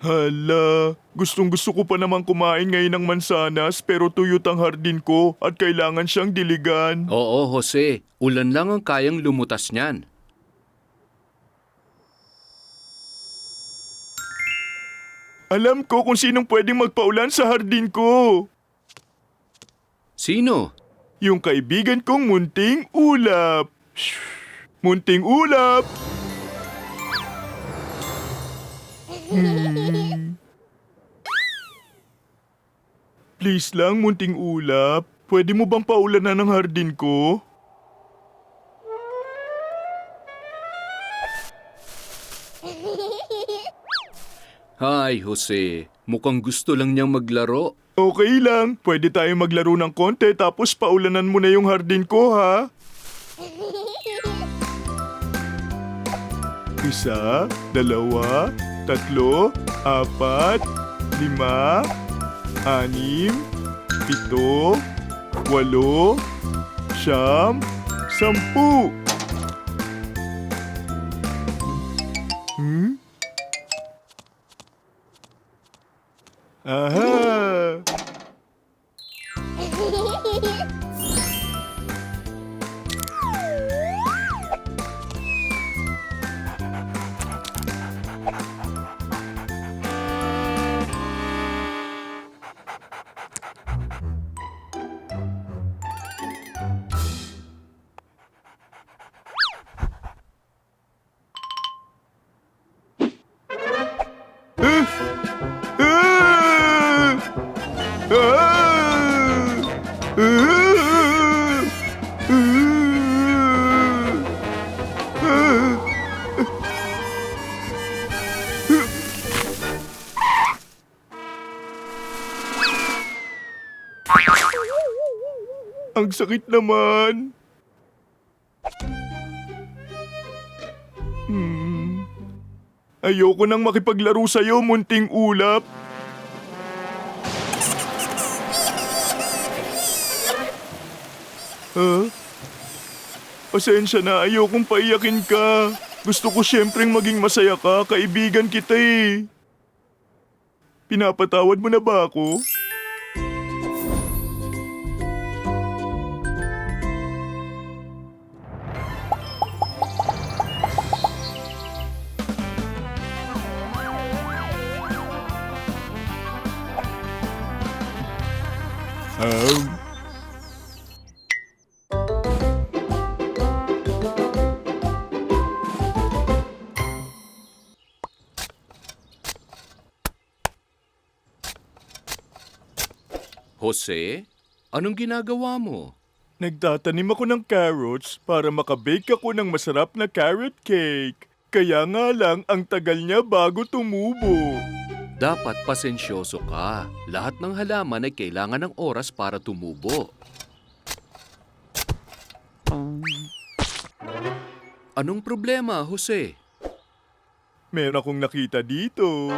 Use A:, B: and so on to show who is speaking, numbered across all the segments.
A: Hala, gustong-gusto ko pa naman kumain ngayon ng mansanas pero tuyot ang hardin ko at kailangan siyang diligan.
B: Oo, Jose. Ulan lang ang kayang lumutas niyan.
A: Alam ko kung sinong pwedeng magpaulan sa hardin ko.
B: Sino?
A: Yung kaibigan kong munting ulap. Shh! Munting ulap! Please lang, munting ulap. Pwede mo bang paulanan ng hardin ko?
B: Hi, Jose. Mukhang gusto lang niyang maglaro.
A: Okay lang. Pwede tayong maglaro ng konti tapos paulanan mo na yung hardin ko, ha? Isa, dalawa, tatlo, apat, lima, anim, pito, walo, siyam, sampu. Aha! Ang sakit naman. Ayoko nang makipaglaro sa'yo, munting ulap. Huh? Pasensya na, ayokong paiyakin ka. Gusto ko siyempreng maging masaya ka, kaibigan kita eh. Pinapatawad mo na ba ako?
B: Jose, anong ginagawa mo?
A: Nagtatanim ako ng carrots para makabake ako ng masarap na carrot cake. Kaya nga lang ang tagal niya bago tumubo.
B: Dapat pasensyoso ka. Lahat ng halaman ay kailangan ng oras para tumubo. Anong problema, Jose?
A: Meron akong nakita dito.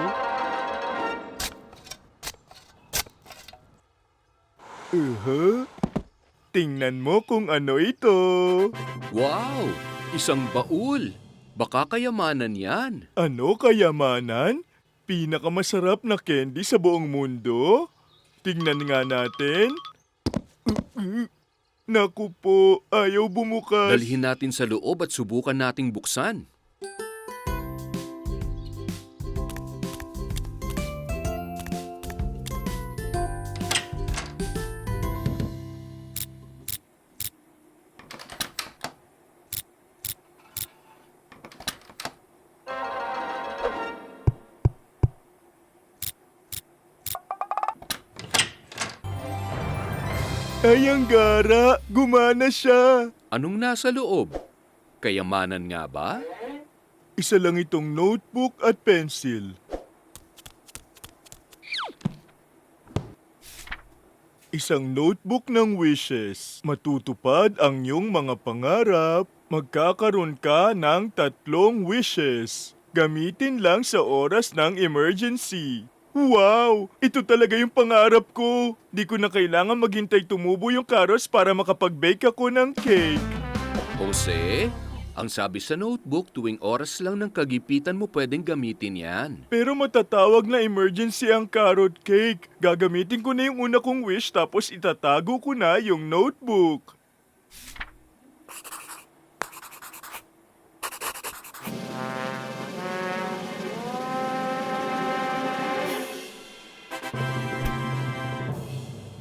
A: Tingnan mo kung ano ito.
B: Wow! Isang baul! Baka kayamanan yan.
A: Ano kayamanan? Pinakamasarap na candy sa buong mundo? Tingnan nga natin. Naku po, ayaw bumukas.
B: Dalhin natin sa loob at subukan nating buksan.
A: Ay, ang gara! Gumana siya!
B: Anong nasa loob? Kayamanan nga ba?
A: Isa lang itong notebook at pencil. Isang notebook ng wishes. Matutupad ang iyong mga pangarap. Magkakaroon ka ng 3 wishes. Gamitin lang sa oras ng emergency. Wow! Ito talaga yung pangarap ko. Di ko na kailangan maghintay tumubo yung carrots para makapag-bake ako ng cake.
B: Jose, Ang sabi sa notebook, tuwing oras lang ng kagipitan mo pwedeng gamitin yan.
A: Pero matatawag na emergency ang carrot cake. Gagamitin ko na yung una kong wish tapos itatago ko na yung notebook.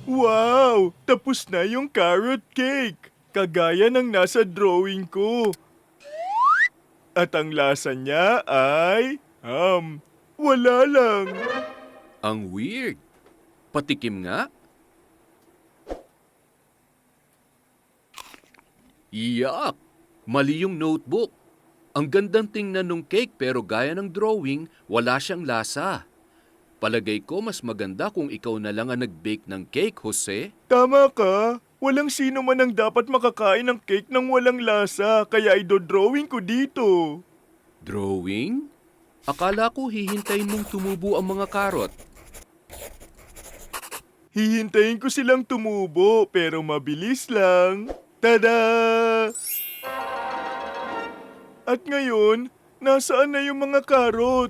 A: Wow! Tapos na yung carrot cake. Kagaya ng nasa drawing ko. At ang lasa niya ay... wala lang.
B: Ang weird. Patikim nga. Yuck! Mali yung notebook. Ang gandang tingnan nung cake pero gaya ng drawing, wala siyang lasa. Palagay ko mas maganda kung ikaw na lang ang nag-bake ng cake, Jose.
A: Tama ka. Walang sino man ang dapat makakain ng cake ng walang lasa, kaya idodrawing ko dito.
B: Drawing? Akala ko hihintayin mong tumubo ang mga karot.
A: Hihintayin ko silang tumubo, pero mabilis lang. Tada! At ngayon, nasaan na yung mga karot?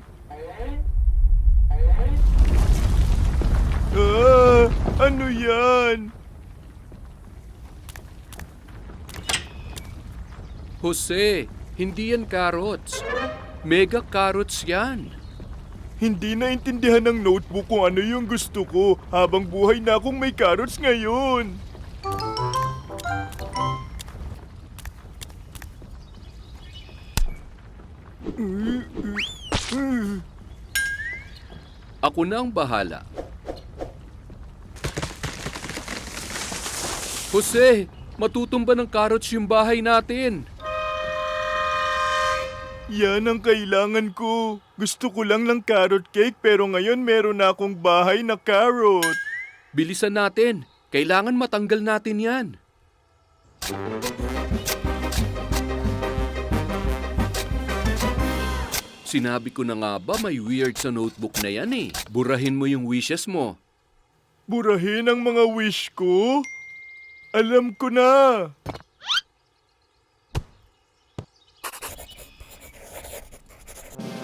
A: Ano yan?
B: Jose, hindi yan carrots. Mega carrots yan.
A: Hindi naintindihan ng notebook kung ano yung gusto ko habang buhay na akong may carrots ngayon.
B: Ako na ang bahala. Jose, matutumba ng carrots yung bahay natin.
A: Yan ang kailangan ko. Gusto ko lang ng carrot cake pero ngayon meron na akong bahay na carrot.
B: Bilisan natin. Kailangan matanggal natin yan. Sinabi ko na nga ba may weird sa notebook na yan eh. Burahin mo yung wishes mo.
A: Burahin ang mga wish ko? Alam ko na.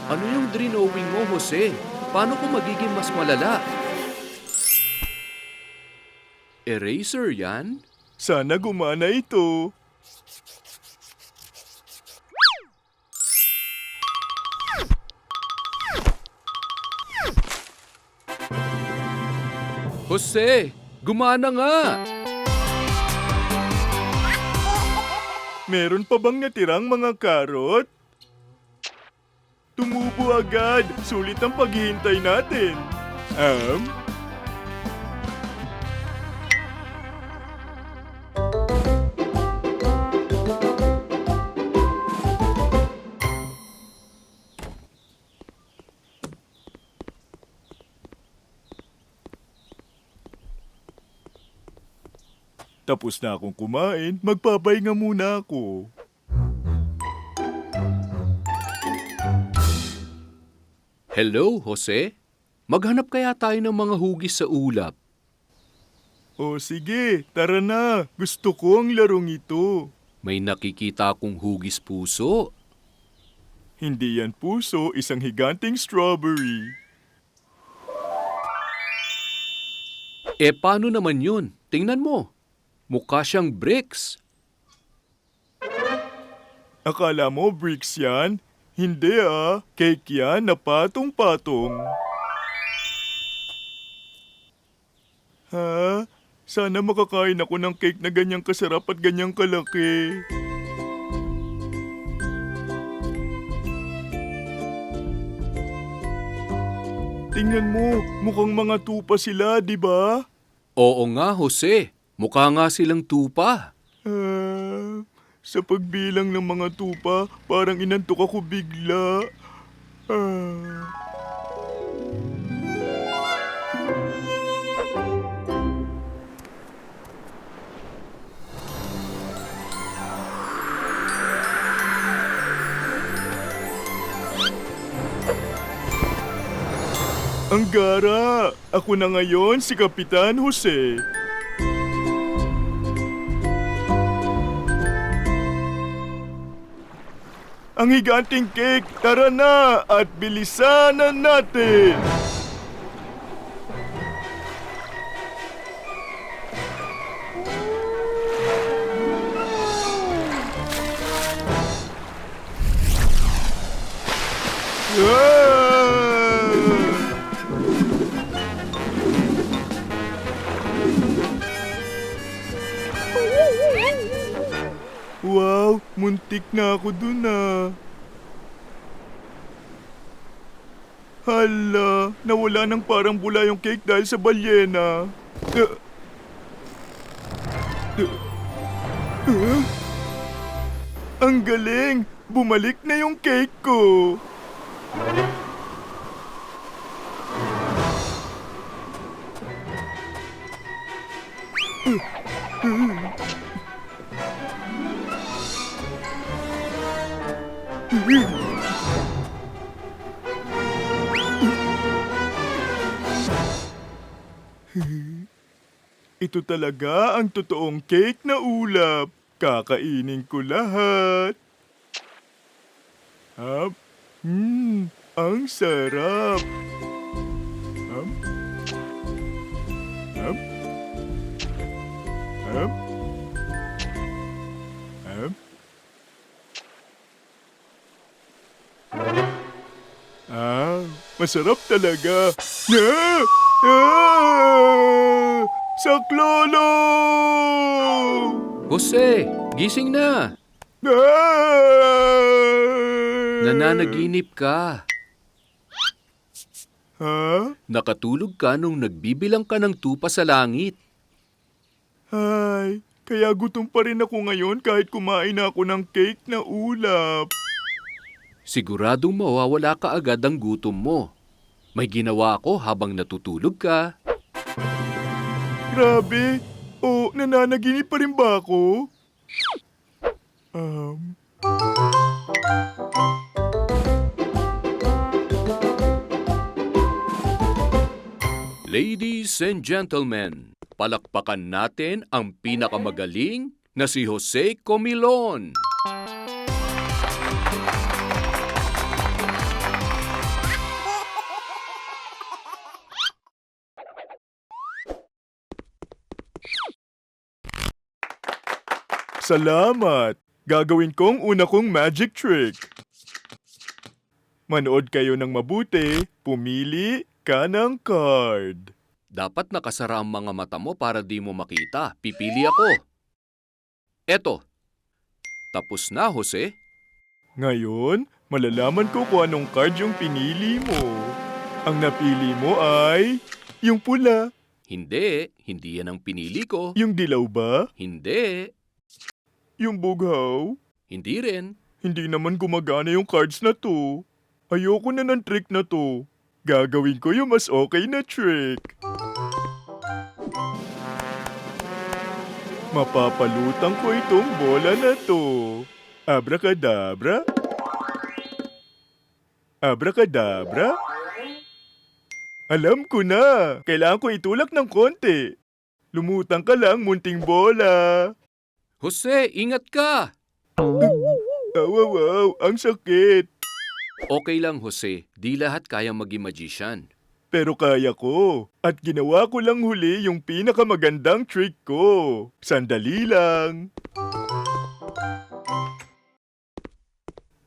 B: Ano yung drawing mo, Jose? Paano kung magiging mas malala? Eraser yan?
A: Sana gumana ito.
B: Jose, gumana nga!
A: Meron pa bang natirang mga karot? Tumubo agad. Sulit ang paghihintay natin. Tapos na akong kumain, magpapahinga muna ako.
B: Hello, Jose? Maghanap kaya tayo ng mga hugis sa ulap.
A: O sige, tara na. Gusto ko ang larong ito.
B: May nakikita akong hugis puso.
A: Hindi yan puso, isang higanting strawberry.
B: Paano naman yun? Tingnan mo. Mukha siyang bricks.
A: Akala mo bricks yan? Hindi cake yan na patong-patong. Ha? Sana makakain ako ng cake na ganyang kasarap at ganyang kalaki. Tingnan mo, mukhang mga tupa sila, di ba?
B: Oo nga, Jose. Mukha nga silang tupa.
A: Sa pagbilang ng mga tupa, parang inantok ako bigla. Ang gara! Ako na ngayon si Kapitan Jose. ang higanting cake! Tara na at bilisan na natin! Ah! Wow, muntik na ako dun Hala, nawala ng parang bula yung cake dahil sa balyena. Uh, uh, ang galing! Bumalik na yung cake ko! Ito talaga ang totoong cake na ulap. Kakainin ko lahat. Ang sarap. Um, um, um, um. Masarap talaga. Saklolo!
B: Jose, gising na! Nananaginip ka.
A: Ha?
B: Nakatulog ka nung nagbibilang ka ng tupa sa langit.
A: Ay, kaya gutom pa rin ako ngayon kahit kumain na ako ng cake na ulap.
B: Siguradong mawawala ka agad ang gutom mo. May ginawa ako habang natutulog ka.
A: Grabe! Nananaginip pa rin ba ako?
B: Ladies and gentlemen, palakpakan natin ang pinakamagaling na si Jose Comilon.
A: Salamat! Gagawin kong una kong magic trick. Manood kayo ng mabuti, pumili ka ng card.
B: Dapat nakasara ang mga mata mo para di mo makita. Pipili ako. Eto. Tapos na, Jose.
A: Ngayon, malalaman ko kung anong card yung pinili mo. Ang napili mo ay yung pula.
B: Hindi yan ang pinili ko.
A: Yung dilaw ba?
B: Hindi,
A: Yung bughaw?
B: hindi rin.
A: Hindi naman gumagana yung cards na to. Ayoko na ng trick na to. Gagawin ko yung mas okay na trick. Mapapalutang ko itong bola na to. Abracadabra? Abracadabra? Alam ko na. Kailangan ko itulak ng konti. Lumutang ka lang, munting bola.
B: Jose, ingat ka!
A: Wow, ang sakit.
B: Okay lang, Jose. Di lahat kaya maging magician.
A: Pero kaya ko. At ginawa ko lang huli yung pinakamagandang trick ko. Sandali lang.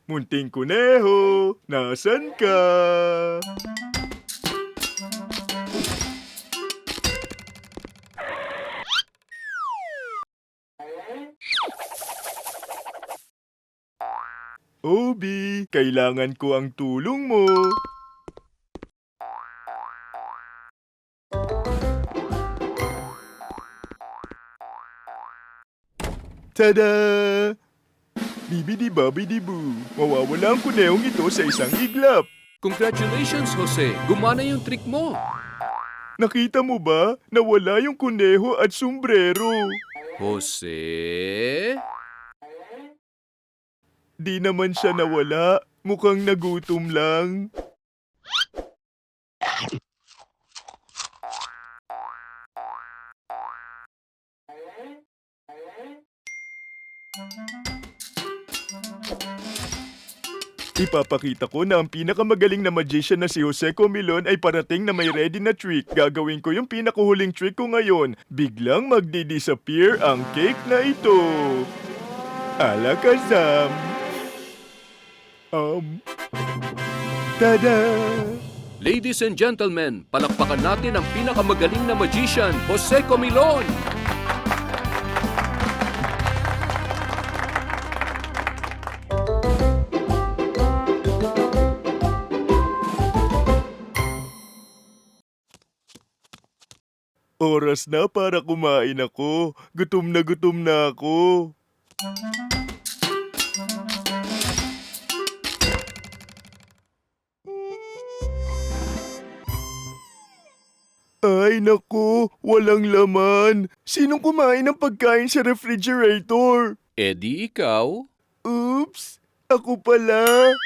A: Munting kuneho, nasan ka? Obi, kailangan ko ang tulong mo. Tada! Bibidi-babidi-boo. Mawawala ang kunehong ito sa isang iglap.
B: Congratulations, Jose. Gumana yung trick mo.
A: Nakita mo ba? Nawala yung kuneho at sombrero.
B: Jose?
A: Di naman siya nawala. Mukhang nagutom lang. Ipapakita ko na ang pinakamagaling na magician na si Jose Comilon ay parating na may ready na trick. Gagawin ko yung pinakahuling trick ko ngayon. Biglang magdi-disappear ang cake na ito. Alakazam. Tada!
B: Ladies and gentlemen, palakpakan natin ang pinakamagaling na magician, Jose Comilon!
A: Oras na para kumain ako. Gutom na ako. Ay naku, walang laman. Sinong kumain ng pagkain sa refrigerator?
B: Eddie, ikaw?
A: Oops, ako pala.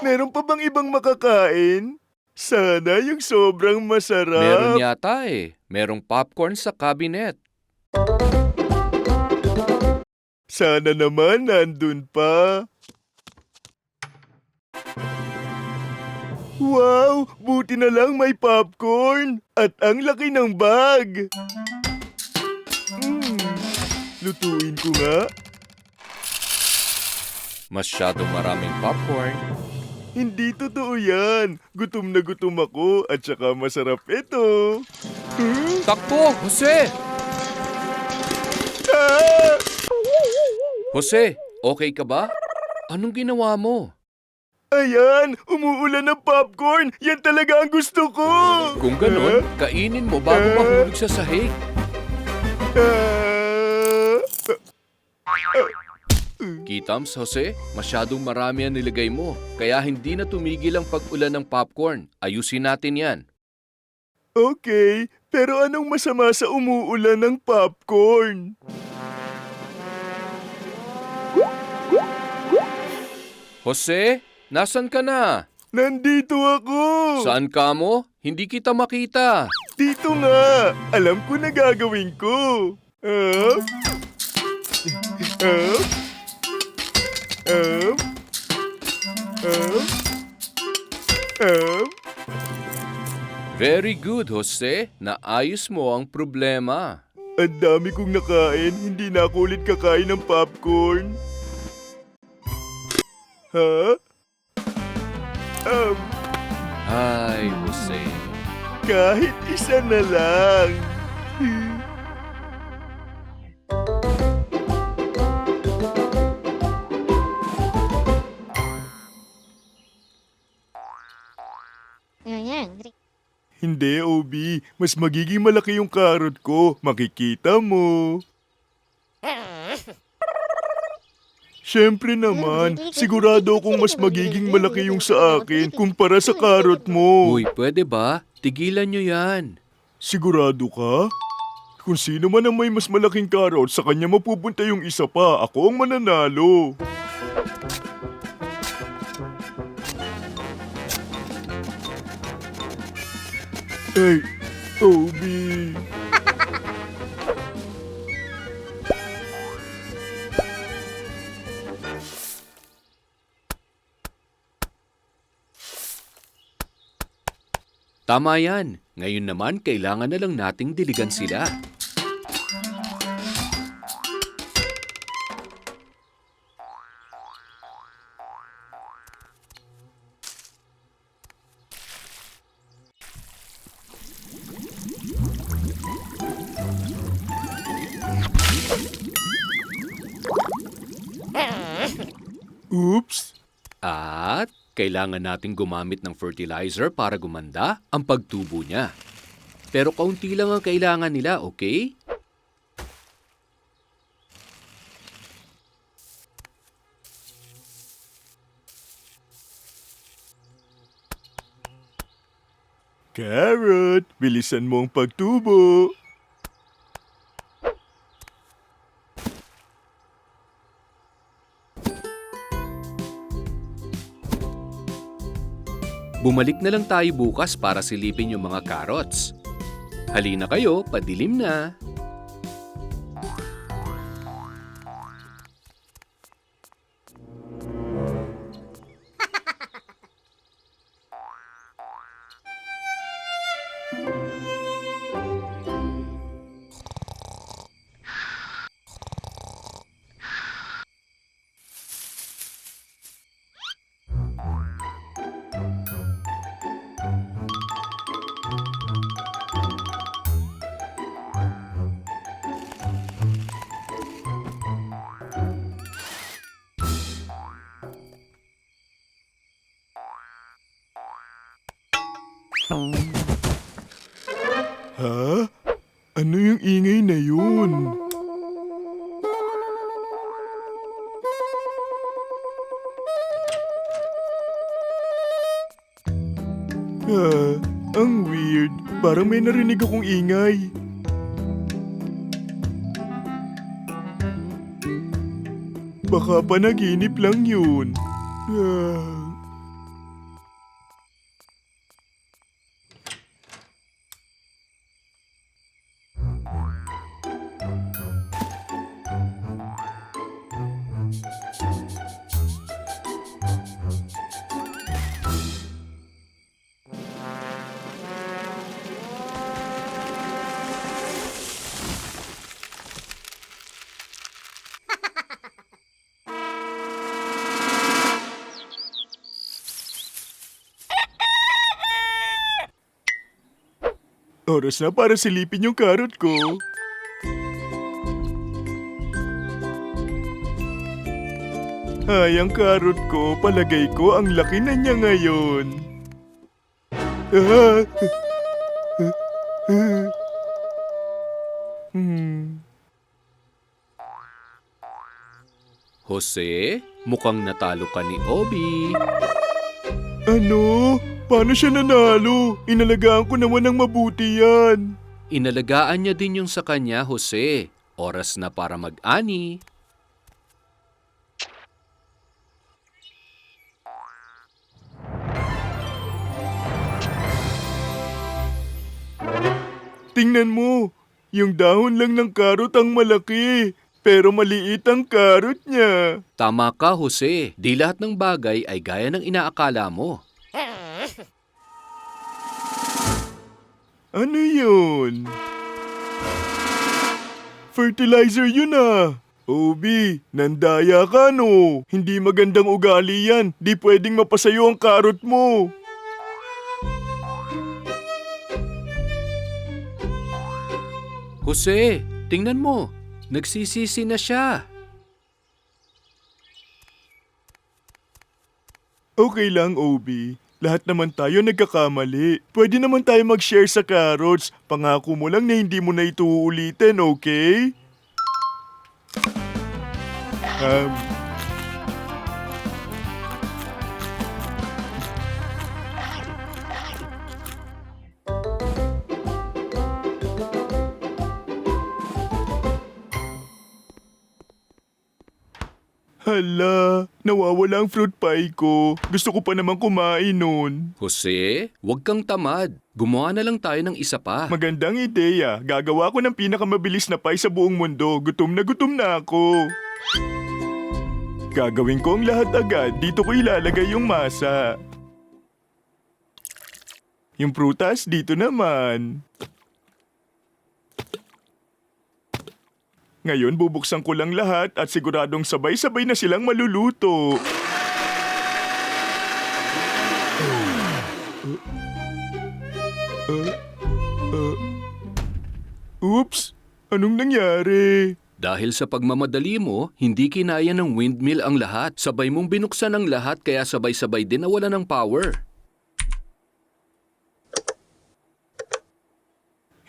A: Meron pa bang ibang makakain? Sana yung sobrang masarap.
B: Meron yata eh. Merong popcorn sa cabinet.
A: Sana naman nandun pa. Wow! Buti na lang may popcorn! At ang laki ng bag! Lutuin ko nga.
B: Masyadong maraming popcorn.
A: Hindi totoo yan. Gutom na gutom ako at saka masarap ito.
B: Takbo, Jose!
A: Ah!
B: Jose, okay ka ba? Anong ginawa mo?
A: Ayan! Umuulan ng popcorn! Yan talaga ang gusto ko!
B: Kung ganun, kainin mo bago mahulog sa sahig.
A: Ah!
B: Kitams, Jose, masyadong marami ang nilagay mo. Kaya hindi na tumigil ang pag-ulan ng popcorn. Ayusin natin yan.
A: Okay, pero anong masama sa umuulan ng popcorn?
B: Jose, nasan ka na?
A: Nandito ako!
B: Saan ka mo? Hindi kita makita.
A: Dito nga! Alam ko na gagawin ko! Up! Up! Up! Up! Up!
B: Very good, Jose. Naayos mo ang problema.
A: Ang dami kong nakain, hindi na ako ulit kakain ng popcorn. Ha?
B: Ay, Jose.
A: Kahit isa na lang. Hindi, Obi. Mas magiging malaki yung karot ko. Makikita mo. Siyempre naman, sigurado akong mas magiging malaki yung sa akin kumpara sa karot mo.
B: Uy, pwede ba? Tigilan nyo yan.
A: Sigurado ka? Kung sino man ang may mas malaking karot, sa kanya mapupunta yung isa pa. Ako ang mananalo. Ay, Obi.
B: Tama yan. Ngayon naman, kailangan na lang nating diligan sila.
A: Oops.
B: At kailangan nating gumamit ng fertilizer para gumanda ang pagtubo niya. Pero kaunti lang ang kailangan nila, okay?
A: Carrot, bilisan mo ang pagtubo.
B: Bumalik na lang tayo bukas para silipin yung mga carrots. Halina kayo, padilim na.
A: Ha? Ano yung ingay na yun? Ang weird. Parang may narinig akong ingay. Baka panaginip lang yun. Oras na para silipin yung karot ko. Ay, ang karot ko, palagay ko ang laki na niya ngayon. Ah!
B: Jose, mukhang natalo ka ni Obi.
A: Ano? Paano siya nanalo? Inalagaan ko naman ng mabuti yan.
B: Inalagaan niya din yung sa kanya, Jose. Oras na para mag-ani.
A: Tingnan mo, yung dahon lang ng karot ang malaki, pero maliit ang karot niya.
B: Tama ka, Jose. Di lahat ng bagay ay gaya ng inaakala mo.
A: Ano yun? Fertilizer yun ah. Obi, nandaya ka no. Hindi magandang ugali yan. Di pwedeng mapasayo ang karot mo.
B: Jose, tingnan mo. Nagsisisi na siya.
A: Okay lang, Obi. Lahat naman tayo nagkakamali. Pwede naman tayo mag-share sa carrots. Pangako mo lang na hindi mo na ito uulitin, okay? Hala, nawawala ang fruit pie ko. Gusto ko pa naman kumain nun.
B: Jose, huwag kang tamad. Gumawa na lang tayo ng isa pa.
A: Magandang ideya. Gagawa ko ng pinakamabilis na pie sa buong mundo. Gutom na ako. Gagawin ko ang lahat agad. Dito ko ilalagay yung masa. Yung prutas dito naman. Ngayon bubuksan ko lang lahat at siguradong sabay-sabay na silang maluluto. Oops! Anong nangyari?
B: Dahil sa pagmamadali mo, hindi kinaya ng windmill ang lahat. Sabay mong binuksan ang lahat kaya sabay-sabay din nawala ng power.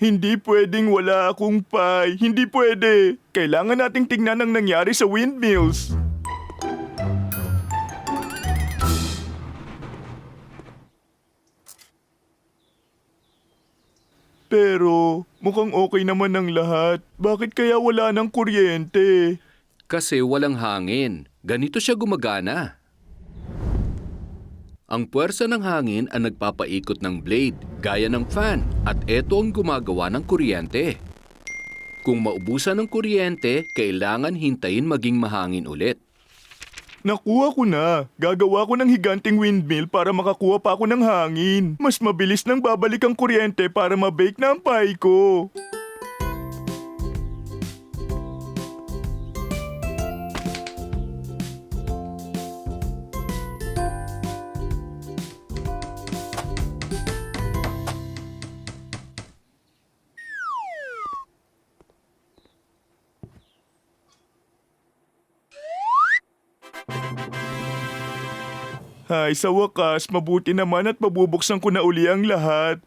A: Hindi pwedeng wala akong pie. Hindi pwede. Kailangan nating tingnan ang nangyari sa windmills. Pero mukhang okay naman ang lahat. Bakit kaya wala ng kuryente?
B: Kasi walang hangin. Ganito siya gumagana. Ang puwersa ng hangin ang nagpapaikot ng blade, gaya ng fan, at eto ang gumagawa ng kuryente. Kung maubusan ng kuryente, kailangan hintayin maging mahangin ulit.
A: Nakuha ko na. Gagawa ko ng higanting windmill para makakuha pa ako ng hangin. Mas mabilis nang babalik ang kuryente para mabake na ang pie ko. Ay, sa wakas, mabuti naman at mabubuksan ko na uli ang lahat.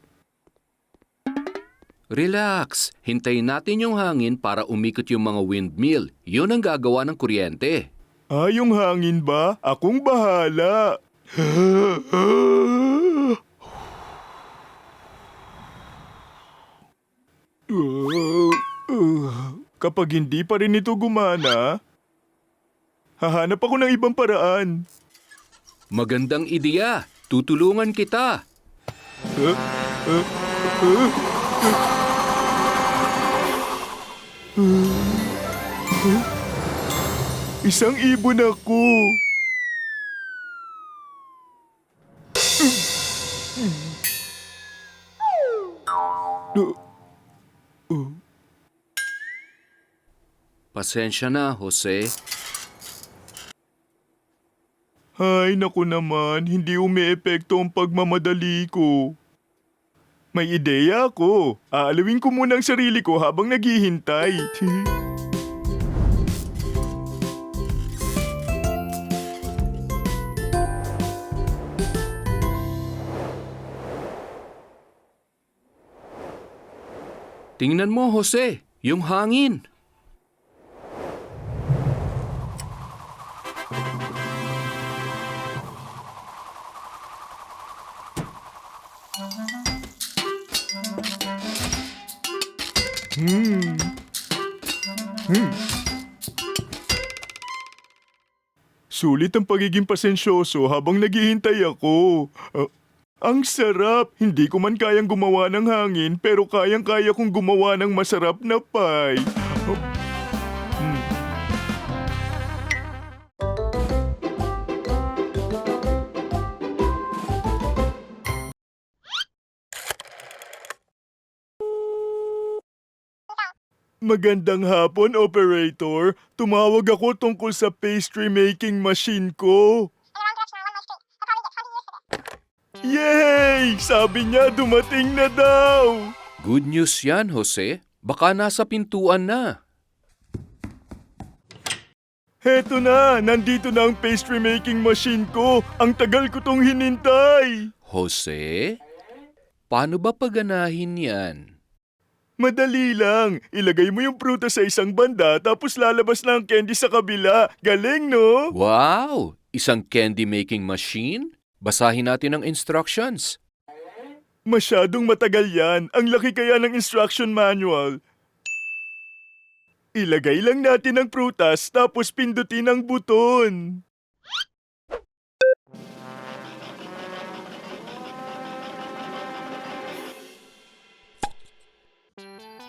B: Relax, hintayin natin yung hangin para umikot yung mga windmill. Yun ang gagawa ng kuryente.
A: Ah, yung hangin ba? Akong bahala. Kapag hindi pa rin ito gumana, hahanap ako ng ibang paraan.
B: Magandang ideya. Tutulungan kita.
A: Isang ibon ako.
B: Pasensya na, Jose.
A: Ay, naku naman, hindi umeepekto ang pagmamadali ko. May ideya ako. Aalawin ko muna ang sarili ko habang naghihintay.
B: Tingnan mo, Jose. Yung hangin.
A: Sulit ang pagiging pasensyoso habang naghihintay ako. Ang sarap! Hindi ko man kayang gumawa ng hangin pero kayang-kaya kong gumawa ng masarap na pie. Magandang hapon, operator. Tumawag ako tungkol sa pastry making machine ko. Yay! Sabi niya dumating na daw.
B: Good news yan, Jose. Baka nasa pintuan na.
A: Heto na! Nandito na ang pastry making machine ko. Ang tagal ko tong hinintay.
B: Jose? Paano ba paganahin yan?
A: Madali lang. Ilagay mo yung prutas sa isang banda tapos lalabas na ang candy sa kabila. Galing, no?
B: Wow! Isang candy making machine? Basahin natin ang instructions.
A: Masyadong matagal yan. Ang laki kaya ng instruction manual. Ilagay lang natin ang prutas tapos pindutin ang buton.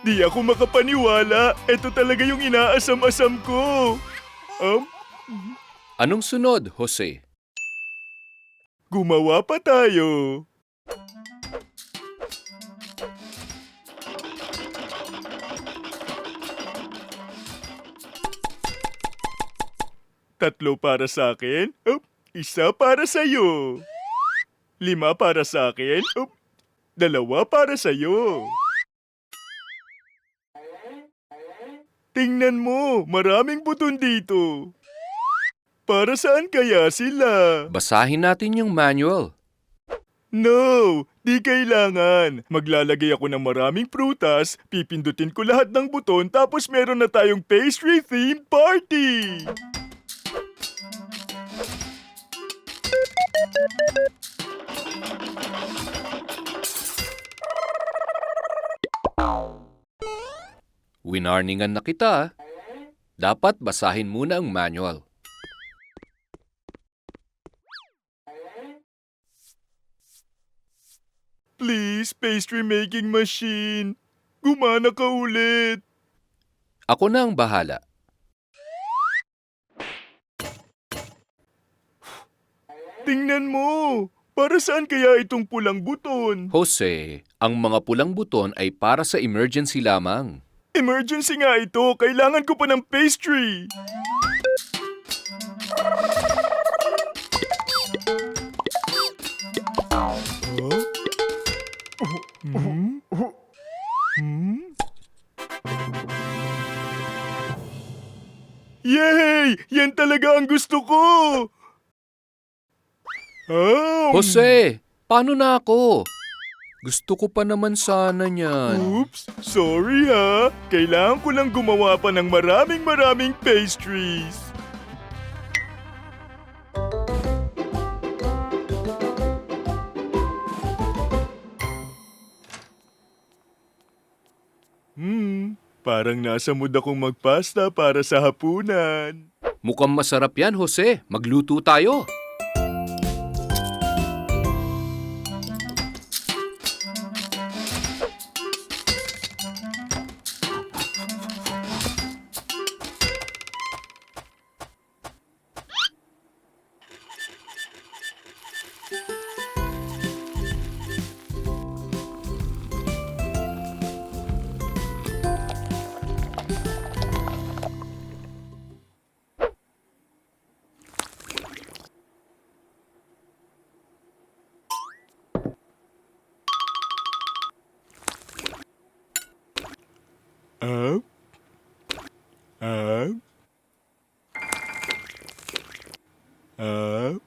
A: Di ako makapaniwala. Ito talaga yung inaasam-asam ko.
B: Anong sunod, Jose?
A: Gumawa pa tayo. Tatlo para sa akin. Isa para sa'yo. 5 para sa akin. 2 para sa'yo. Tingnan mo, maraming buton dito. Para saan kaya sila?
B: Basahin natin yung manual.
A: No, di kailangan. Maglalagay ako ng maraming prutas, pipindutin ko lahat ng buton, tapos meron na tayong pastry-themed party!
B: Winarningan na kita. Dapat basahin muna ang manual.
A: Please, pastry making machine. Gumana ka ulit.
B: Ako na ang bahala.
A: Tingnan mo! Para saan kaya itong pulang buton?
B: Jose, ang mga pulang buton ay para sa emergency lamang.
A: Emergency nga ito! Kailangan ko pa ng pastry! Yay! Yan talaga ang gusto ko!
B: Jose, paano na ako? Gusto ko pa naman sana niyan.
A: Oops! Sorry ha! Kailangan ko lang gumawa pa ng maraming pastries. Parang nasa mood akong magpasta para sa hapunan.
B: Mukhang masarap yan, Jose. Magluto tayo.
A: Up. Up. Up.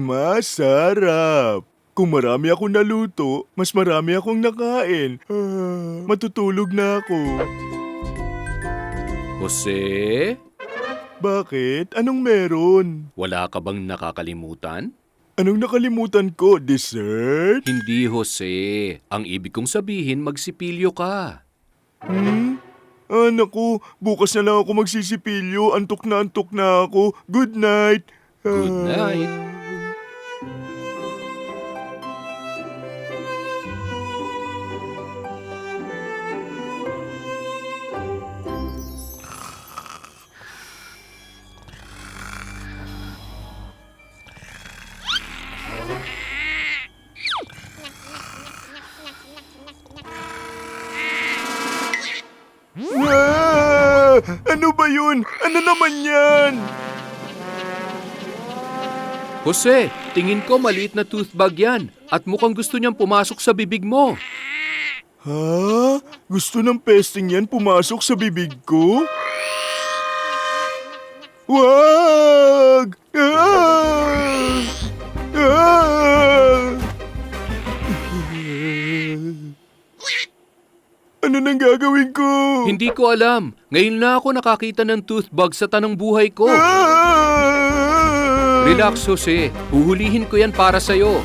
A: Masarap. Kung marami akong naluto, mas marami akong nakain. Matutulog na ako.
B: Jose,
A: Bakit? Anong meron?
B: wala ka bang nakakalimutan?
A: Anong nakalimutan ko? Dessert?
B: Hindi, Jose. Ang ibig kong sabihin, magsipilyo ka.
A: Naku, bukas na lang ako magsisipilyo. Antok na ako. Good night.
B: Good night.
A: Ano ba yun? Ano naman yan?
B: Jose, tingin ko maliit na toothbag yan at mukhang gusto niyang pumasok sa bibig mo.
A: Ha? Gusto ng pesting yan pumasok sa bibig ko? Wag! Ano nang gagawin ko?
B: Hindi ko alam. Ngayon na ako nakakita ng toothbag sa tanang buhay ko. Relax, Jose. Huhulihin ko yan para sa'yo.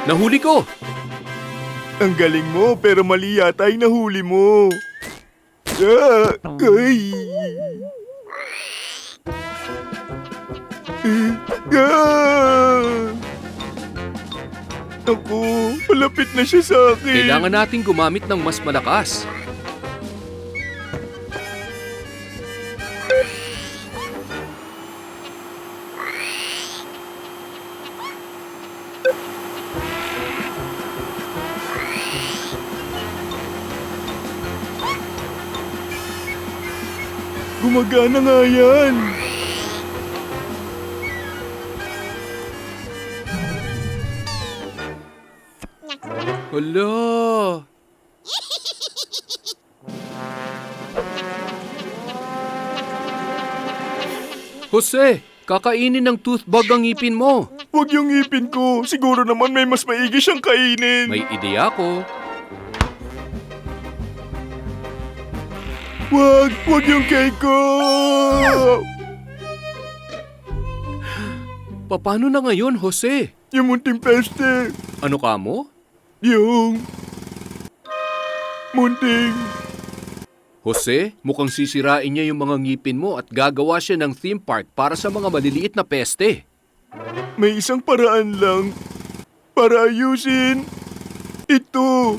B: Nahuli ko!
A: Ang galing mo, pero mali yata yung nahuli mo. Ay! Ako, malapit na siya sa akin.
B: Kailangan nating gumamit ng mas malakas.
A: Gumagana nga yan.
B: Hala! Jose, kakainin ng toothbag ang ngipin mo.
A: Huwag yung ngipin ko. Siguro naman may mas maigi siyang kainin.
B: May ideya ko.
A: Wag yung cake ko.
B: Paano na ngayon, Jose?
A: Yung munting peste.
B: Ano ka mo?
A: Yung munting.
B: Jose, mukhang sisirain niya yung mga ngipin mo at gagawa siya ng theme park para sa mga maliliit na peste.
A: May isang paraan lang para ayusin ito.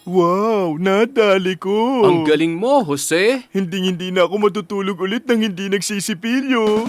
A: Wow, nadali ko.
B: Ang galing mo, Jose.
A: Hindi na ako matutulog ulit nang hindi nagsisipilyo.